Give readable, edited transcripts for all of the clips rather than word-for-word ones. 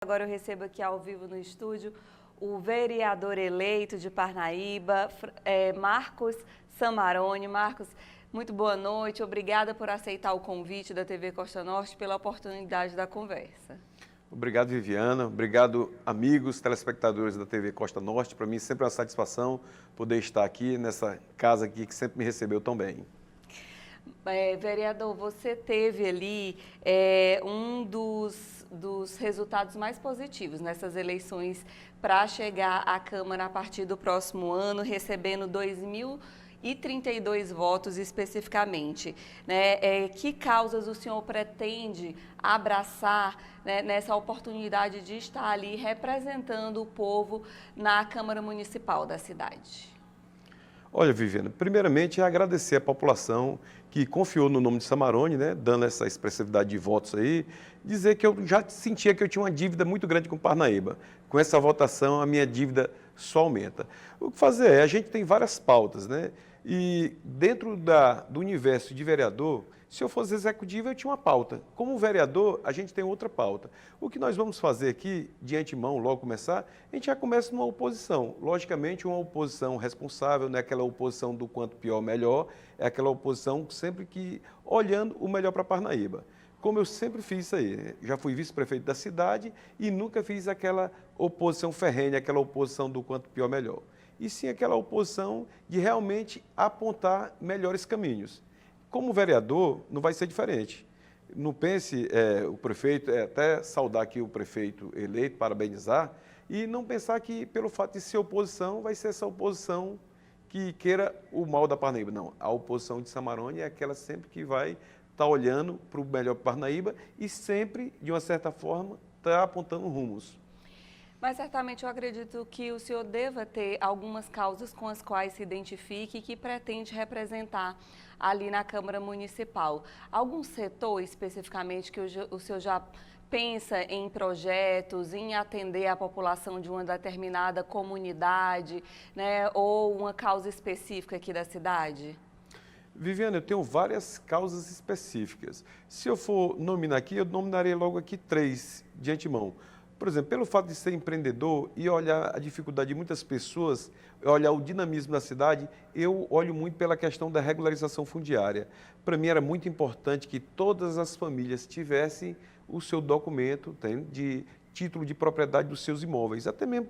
Agora eu recebo aqui ao vivo no estúdio o vereador eleito de Parnaíba, Marcos Samarone. Marcos, muito boa noite. Obrigada por aceitar o convite da TV Costa Norte, pela oportunidade da conversa. Obrigado, Viviana. Obrigado, amigos, telespectadores da TV Costa Norte. Para mim, sempre é uma satisfação poder estar aqui nessa casa aqui que sempre me recebeu tão bem. Vereador, você teve ali um dos resultados mais positivos nessas eleições para chegar à Câmara a partir do próximo ano, recebendo 2.032 votos especificamente. Que causas o senhor pretende abraçar, né, nessa oportunidade de estar ali representando o povo na Câmara Municipal da cidade? Olha, Viviana, primeiramente é agradecer a população que confiou no nome de Samarone, né, dando essa expressividade de votos aí, dizer que eu já sentia que eu tinha uma dívida muito grande com Parnaíba. Com essa votação, a minha dívida só aumenta. O que fazer a gente tem várias pautas, né, e dentro do universo de vereador, se eu fosse executivo, eu tinha uma pauta. Como vereador, a gente tem outra pauta. O que nós vamos fazer aqui, de antemão, logo começar, a gente já começa numa oposição. Logicamente, uma oposição responsável, não é aquela oposição do quanto pior, melhor, é aquela oposição sempre que olhando o melhor para Parnaíba. Como eu sempre fiz isso aí, né? Já fui vice-prefeito da cidade e nunca fiz aquela oposição ferrenha, aquela oposição do quanto pior, melhor. E sim aquela oposição de realmente apontar melhores caminhos. Como vereador, não vai ser diferente. Não pense, o prefeito, até saudar aqui o prefeito eleito, parabenizar, e não pensar que pelo fato de ser oposição, vai ser essa oposição que queira o mal da Parnaíba. Não, a oposição de Samarone é aquela sempre que vai estar olhando para o melhor para Parnaíba e sempre, de uma certa forma, está apontando rumos. Mas certamente eu acredito que o senhor deva ter algumas causas com as quais se identifique e que pretende representar ali na Câmara Municipal. Algum setor especificamente que o senhor já pensa em projetos, em atender a população de uma determinada comunidade, né, ou uma causa específica aqui da cidade? Viviana, eu tenho várias causas específicas. Se eu for nominar aqui, eu nominarei logo aqui 3 de antemão. Por exemplo, pelo fato de ser empreendedor e olhar a dificuldade de muitas pessoas, olhar o dinamismo da cidade, eu olho muito pela questão da regularização fundiária. Para mim era muito importante que todas as famílias tivessem o seu documento de título de propriedade dos seus imóveis, até mesmo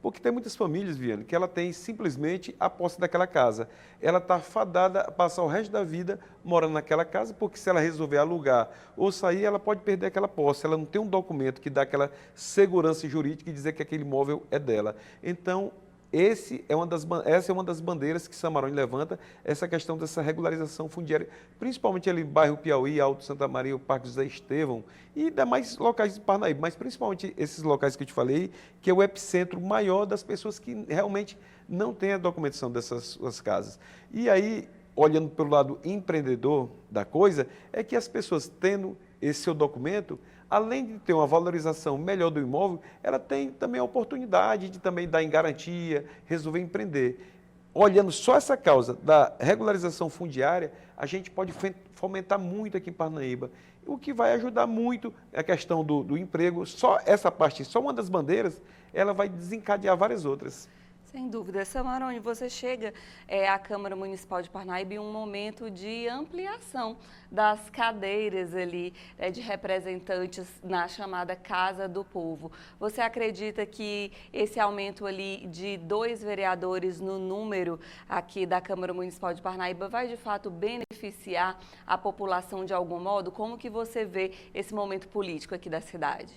porque tem muitas famílias, Viana, que ela tem simplesmente a posse daquela casa. Ela está fadada a passar o resto da vida morando naquela casa, porque se ela resolver alugar ou sair, ela pode perder aquela posse. Ela não tem um documento que dá aquela segurança jurídica e dizer que aquele imóvel é dela. Então, essa é uma das bandeiras que Samarone levanta, essa questão dessa regularização fundiária, principalmente ali no bairro Piauí, Alto Santa Maria, o Parque José Estevão e demais locais de Parnaíba, mas principalmente esses locais que eu te falei, que é o epicentro maior das pessoas que realmente não têm a documentação dessas suas casas. E aí, olhando pelo lado empreendedor da coisa, é que as pessoas tendo esse seu documento, além de ter uma valorização melhor do imóvel, ela tem também a oportunidade de também dar em garantia, resolver empreender. Olhando só essa causa da regularização fundiária, a gente pode fomentar muito aqui em Parnaíba, o que vai ajudar muito a questão do emprego. Só essa parte, só uma das bandeiras, ela vai desencadear várias outras. Sem dúvida. Samarone, você chega à Câmara Municipal de Parnaíba em um momento de ampliação das cadeiras ali, de representantes na chamada Casa do Povo. Você acredita que esse aumento ali de 2 vereadores no número aqui da Câmara Municipal de Parnaíba vai de fato beneficiar a população de algum modo? Como que você vê esse momento político aqui da cidade?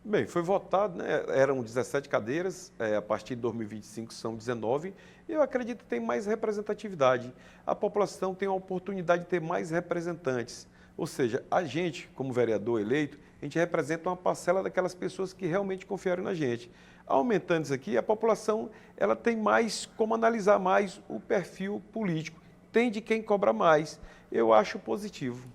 Bem, foi votado, né? Eram 17 cadeiras, a partir de 2025 são 19, e eu acredito que tem mais representatividade. A população tem a oportunidade de ter mais representantes, ou seja, a gente, como vereador eleito, a gente representa uma parcela daquelas pessoas que realmente confiaram na gente. Aumentando isso aqui, a população ela tem mais como analisar mais o perfil político, tem de quem cobra mais. Eu acho positivo.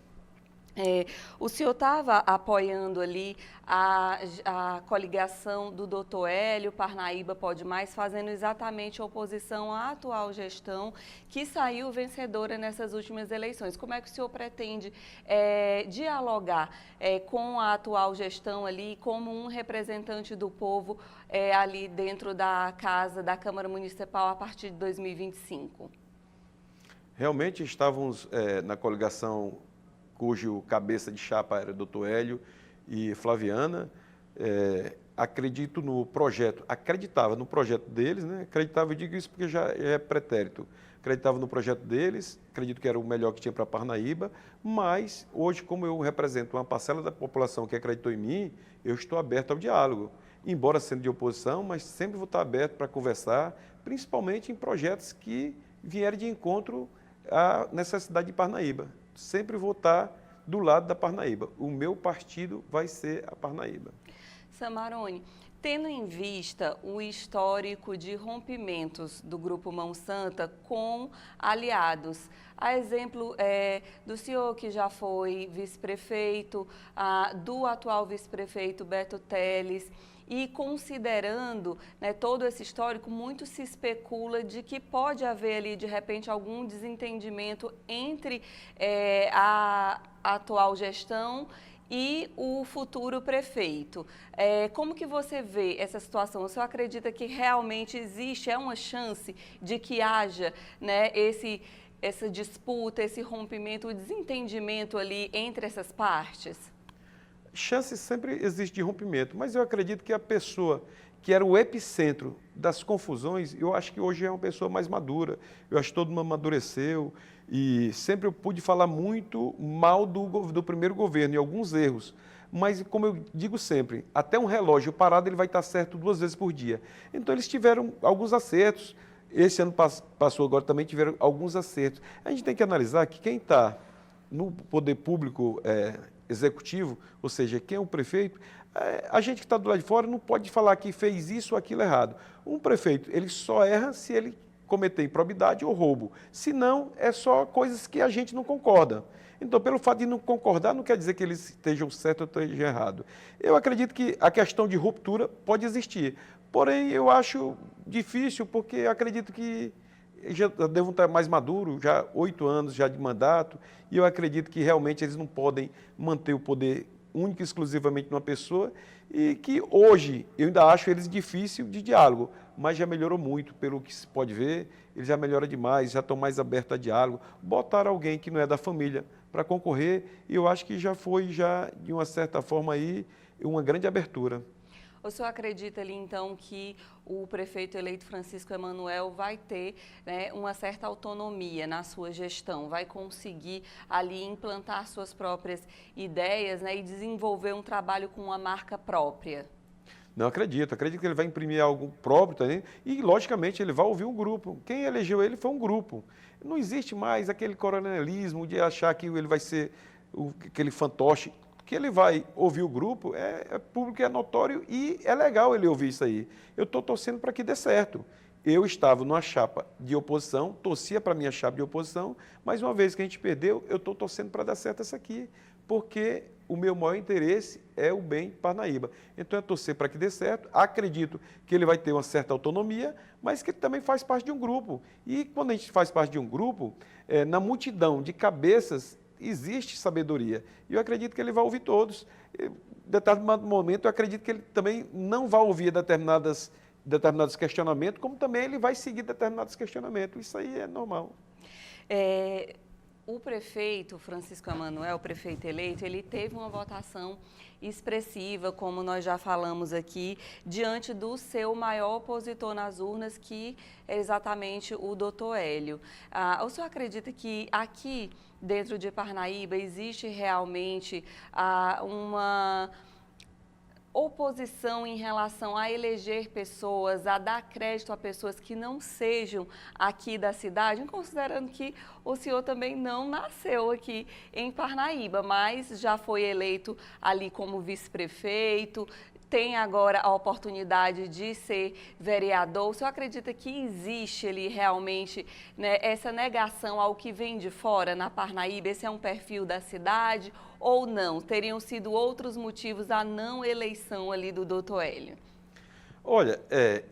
O senhor estava apoiando ali a coligação do doutor Hélio, Parnaíba Pode Mais, fazendo exatamente oposição à atual gestão que saiu vencedora nessas últimas eleições. Como é que o senhor pretende dialogar com a atual gestão ali, como um representante do povo ali dentro da casa da Câmara Municipal a partir de 2025? Realmente estávamos na coligação cujo cabeça de chapa era o doutor Hélio e Flaviana. Acredito no projeto, acreditava no projeto deles, né? Acreditava, eu digo isso porque já é pretérito, acreditava no projeto deles, acredito que era o melhor que tinha para Parnaíba, mas hoje, como eu represento uma parcela da população que acreditou em mim, eu estou aberto ao diálogo, embora sendo de oposição, mas sempre vou estar aberto para conversar, principalmente em projetos que vierem de encontro à necessidade de Parnaíba. Sempre vou estar do lado da Parnaíba. O meu partido vai ser a Parnaíba. Samarone, tendo em vista o histórico de rompimentos do Grupo Mão Santa com aliados, a exemplo do senhor que já foi vice-prefeito, do atual vice-prefeito Beto Teles, e considerando, né, todo esse histórico, muito se especula de que pode haver ali, de repente, algum desentendimento entre a atual gestão e o futuro prefeito. Como que você vê essa situação? O senhor acredita que realmente existe, uma chance de que haja, né, essa disputa, esse rompimento, o desentendimento ali entre essas partes? Chance sempre existe de rompimento, mas eu acredito que a pessoa que era o epicentro das confusões, eu acho que hoje é uma pessoa mais madura, eu acho que todo mundo amadureceu e sempre eu pude falar muito mal do primeiro governo e alguns erros, mas como eu digo sempre, até um relógio parado ele vai estar certo 2 vezes por dia. Então eles tiveram alguns acertos, esse ano passou agora também tiveram alguns acertos. A gente tem que analisar que quem está no poder público executivo, ou seja, quem é o prefeito, a gente que está do lado de fora não pode falar que fez isso ou aquilo errado. Um prefeito, ele só erra se ele cometer improbidade ou roubo. Se não, é só coisas que a gente não concorda. Então, pelo fato de não concordar, não quer dizer que eles estejam certo ou estejam errado. Eu acredito que a questão de ruptura pode existir. Porém, eu acho difícil, porque acredito que já devam estar mais maduros, já 8 anos já de mandato, e eu acredito que realmente eles não podem manter o poder único e exclusivamente numa pessoa, e que hoje eu ainda acho eles difícil de diálogo, mas já melhorou muito, pelo que se pode ver, eles já melhoram demais, já estão mais abertos a diálogo, botaram alguém que não é da família para concorrer, e eu acho que já foi, de uma certa forma, aí, uma grande abertura. O senhor acredita ali, então, que o prefeito eleito Francisco Emanuel vai ter, né, uma certa autonomia na sua gestão, vai conseguir ali implantar suas próprias ideias, né, e desenvolver um trabalho com uma marca própria? Não acredito que ele vai imprimir algo próprio também e, logicamente, ele vai ouvir um grupo. Quem elegeu ele foi um grupo. Não existe mais aquele coronelismo de achar que ele vai ser aquele fantoche. Que ele vai ouvir o grupo, é público, é notório e é legal ele ouvir isso aí. Eu estou torcendo para que dê certo. Eu estava numa chapa de oposição, torcia para a minha chapa de oposição, mas uma vez que a gente perdeu, eu estou torcendo para dar certo essa aqui, porque o meu maior interesse é o bem Parnaíba. Então, é torcer para que dê certo. Acredito que ele vai ter uma certa autonomia, mas que ele também faz parte de um grupo. E quando a gente faz parte de um grupo, na multidão de cabeças, existe sabedoria. E eu acredito que ele vai ouvir todos. Em determinado momento, eu acredito que ele também não vai ouvir determinados questionamentos, como também ele vai seguir determinados questionamentos. Isso aí é normal. O prefeito Francisco Emanuel, prefeito eleito, ele teve uma votação expressiva, como nós já falamos aqui, diante do seu maior opositor nas urnas, que é exatamente o doutor Hélio. O senhor acredita que aqui, dentro de Parnaíba, existe realmente uma oposição em relação a eleger pessoas, a dar crédito a pessoas que não sejam aqui da cidade, considerando que o senhor também não nasceu aqui em Parnaíba, mas já foi eleito ali como vice-prefeito, tem agora a oportunidade de ser vereador, o senhor acredita que existe ali realmente, né, essa negação ao que vem de fora na Parnaíba? Esse é um perfil da cidade ou não? Teriam sido outros motivos a não eleição ali do doutor Hélio? Olha,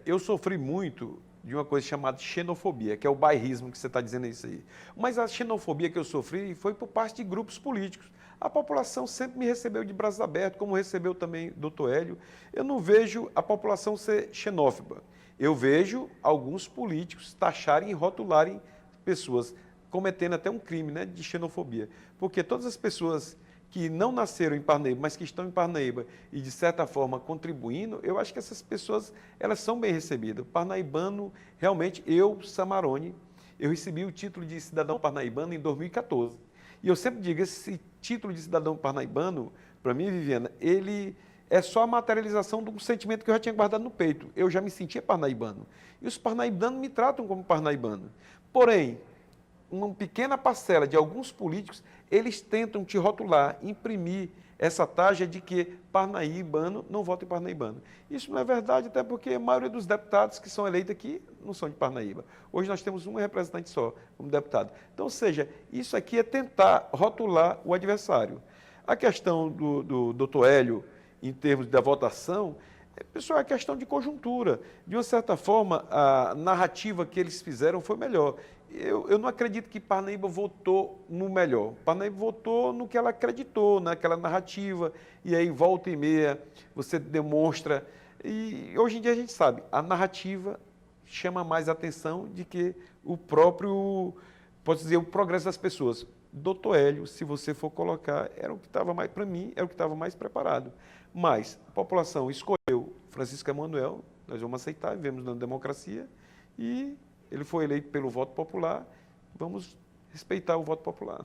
eu sofri muito de uma coisa chamada xenofobia, que é o bairrismo que você está dizendo isso aí. Mas a xenofobia que eu sofri foi por parte de grupos políticos. A população sempre me recebeu de braços abertos, como recebeu também o doutor Hélio. Eu não vejo a população ser xenófoba. Eu vejo alguns políticos taxarem e rotularem pessoas, cometendo até um crime, né, de xenofobia. Porque todas as pessoas que não nasceram em Parnaíba, mas que estão em Parnaíba e, de certa forma, contribuindo, eu acho que essas pessoas, elas são bem recebidas. O parnaibano, realmente, eu, Samarone, eu recebi o título de cidadão parnaibano em 2014. E eu sempre digo, esse título de cidadão parnaibano, para mim, Viviana, ele é só a materialização de um sentimento que eu já tinha guardado no peito. Eu já me sentia parnaibano. E os parnaibanos me tratam como parnaibano. Porém, uma pequena parcela de alguns políticos, eles tentam te rotular, imprimir essa taxa de que parnaibano não vota em parnaibano. Isso não é verdade, até porque a maioria dos deputados que são eleitos aqui não são de Parnaíba. Hoje nós temos um representante só como deputado. Então, ou seja, isso aqui é tentar rotular o adversário. A questão do doutor Hélio, em termos da votação, pessoal, é questão de conjuntura. De uma certa forma, a narrativa que eles fizeram foi melhor. Eu não acredito que Parnaíba votou no melhor. Parnaíba votou no que ela acreditou, naquela narrativa, e aí volta e meia você demonstra. E hoje em dia a gente sabe, a narrativa chama mais atenção de que o próprio, posso dizer, o progresso das pessoas. Doutor Hélio, se você for colocar, era o que estava mais, para mim, era o que estava mais preparado. Mas a população escolheu Francisco Emanuel, nós vamos aceitar, vivemos na democracia, e ele foi eleito pelo voto popular, vamos respeitar o voto popular.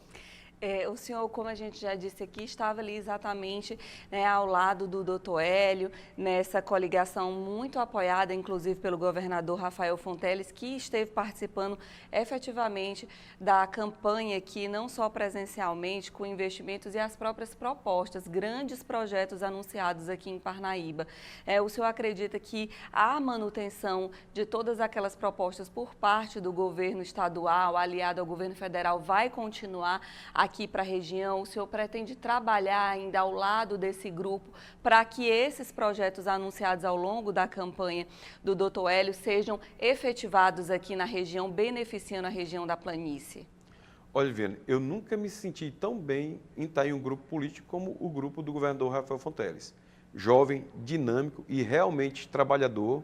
O senhor, como a gente já disse aqui, estava ali exatamente, né, ao lado do doutor Hélio, nessa coligação muito apoiada, inclusive pelo governador Rafael Fonteles, que esteve participando efetivamente da campanha aqui, não só presencialmente, com investimentos e as próprias propostas, grandes projetos anunciados aqui em Parnaíba. O senhor acredita que a manutenção de todas aquelas propostas por parte do governo estadual, aliado ao governo federal, vai continuar aqui para a região? O senhor pretende trabalhar ainda ao lado desse grupo para que esses projetos anunciados ao longo da campanha do doutor Hélio sejam efetivados aqui na região, beneficiando a região da planície? Olha, Viviane, eu nunca me senti tão bem em estar em um grupo político como o grupo do governador Rafael Fonteles. Jovem, dinâmico e realmente trabalhador.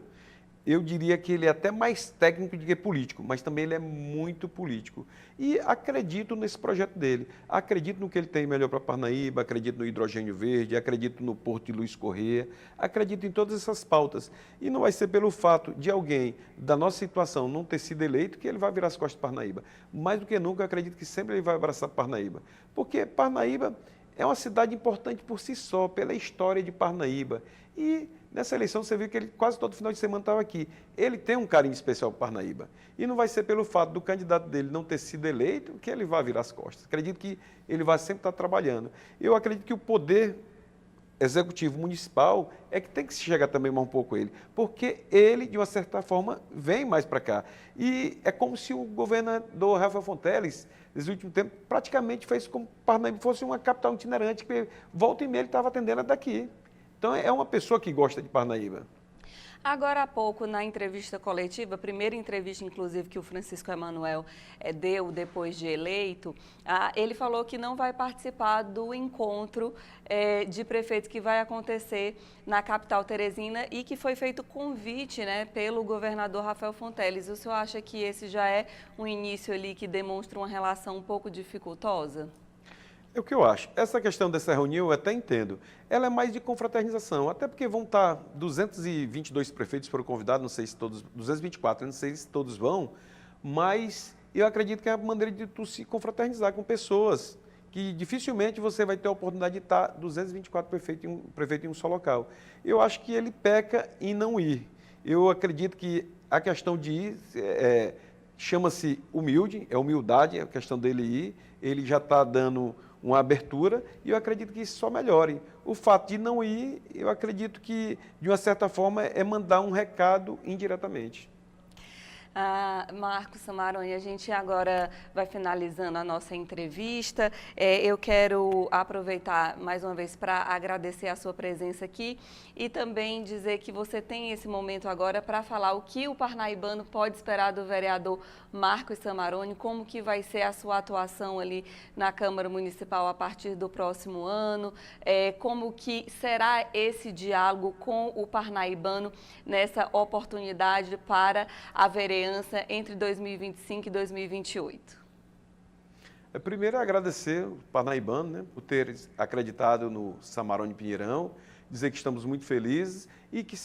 Eu diria que ele é até mais técnico do que político, mas também ele é muito político. E acredito nesse projeto dele. Acredito no que ele tem melhor para Parnaíba, acredito no hidrogênio verde, acredito no Porto de Luiz Corrêa, acredito em todas essas pautas. E não vai ser pelo fato de alguém da nossa situação não ter sido eleito que ele vai virar as costas de Parnaíba. Mais do que nunca, eu acredito que sempre ele vai abraçar Parnaíba. Porque Parnaíba é uma cidade importante por si só, pela história de Parnaíba. E nessa eleição você viu que ele quase todo final de semana estava aqui. Ele tem um carinho especial por Parnaíba. E não vai ser pelo fato do candidato dele não ter sido eleito que ele vai virar as costas. Acredito que ele vai sempre estar trabalhando. Eu acredito que o poder executivo municipal é que tem que se chegar também mais um pouco a ele. Porque ele, de uma certa forma, vem mais para cá. E é como se o governador Rafael Fonteles, nesse último tempo, praticamente fez como Parnaíba fosse uma capital itinerante, que volta e meia ele estava atendendo a daqui. Então, é uma pessoa que gosta de Parnaíba. Agora há pouco, na entrevista coletiva, a primeira entrevista, inclusive, que o Francisco Emanuel deu depois de eleito, ele falou que não vai participar do encontro de prefeitos que vai acontecer na capital teresina e que foi feito convite, né, pelo governador Rafael Fonteles. O senhor acha que esse já é um início ali que demonstra uma relação um pouco dificultosa? É o que eu acho. Essa questão dessa reunião eu até entendo. Ela é mais de confraternização, até porque vão estar 222 prefeitos foram convidados, não sei se todos, 224, não sei se todos vão, mas eu acredito que é a maneira de tu se confraternizar com pessoas, que dificilmente você vai ter a oportunidade de estar 224 prefeitos em um só local. Eu acho que ele peca em não ir. Eu acredito que a questão de ir chama-se humilde, é humildade, é a questão dele ir. Ele já está dando uma abertura e eu acredito que isso só melhore. O fato de não ir, eu acredito que, de uma certa forma, é mandar um recado indiretamente. Marcos Samaroni, a gente agora vai finalizando a nossa entrevista. Eu quero aproveitar mais uma vez para agradecer a sua presença aqui e também dizer que você tem esse momento agora para falar o que o parnaibano pode esperar do vereador Marcos Samaroni, como que vai ser a sua atuação ali na Câmara Municipal a partir do próximo ano, como que será esse diálogo com o parnaibano nessa oportunidade para a vereança entre 2025 e 2028? Primeiro, agradecer o parnaibano, né, por ter acreditado no Samaroni Pinheirão, dizer que estamos muito felizes e que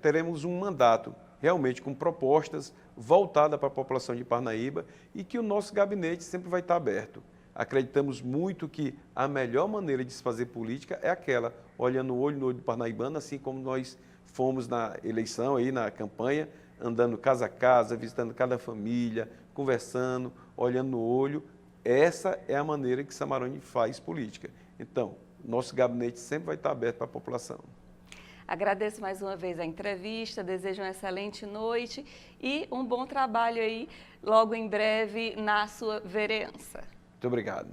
teremos um mandato realmente com propostas voltadas para a população de Parnaíba e que o nosso gabinete sempre vai estar aberto. Acreditamos muito que a melhor maneira de se fazer política é aquela, olhando o olho no olho do parnaibano, assim como nós fomos na eleição, aí na campanha, andando casa a casa, visitando cada família, conversando, olhando no olho. Essa é a maneira que Samaroni faz política. Então, nosso gabinete sempre vai estar aberto para a população. Agradeço mais uma vez a entrevista, desejo uma excelente noite e um bom trabalho aí, logo em breve, na sua vereança. Muito obrigado.